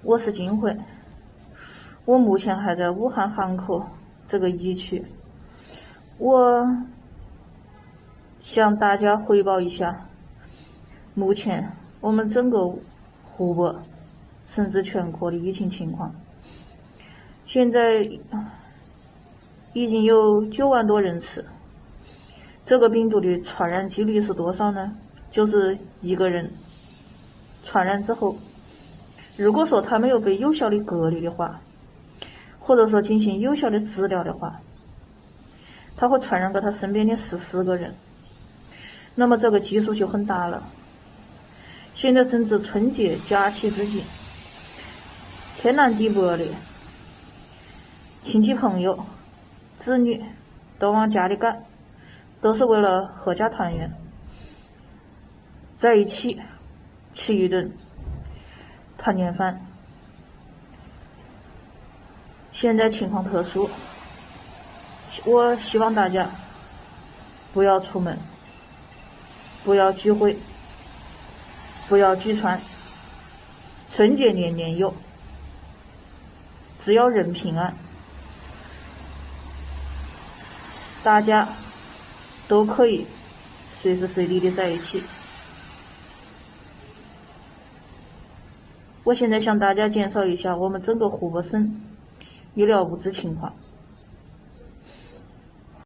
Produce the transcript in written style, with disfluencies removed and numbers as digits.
我是金慧，我目前还在武汉汉口这个疫区。我向大家汇报一下，目前我们整个湖北甚至全国的疫情情况。现在已经有9万多人次。这个病毒的传染几率是多少呢？就是一个人传染之后，如果说他没有被有效的隔离的话，或者说进行有效的治疗的话，他会传染给他身边的14个人，那么这个基数就很大了。现在正值春节假期之际，天南地北的亲戚朋友、子女都往家里赶，都是为了合家团圆，在一起吃一顿团年饭。现在情况特殊，我希望大家不要出门，不要聚会，不要聚餐。春节年年有，只要人平安，大家都可以随时随地的在一起。我现在向大家介绍一下我们整个湖北省医疗物资情况。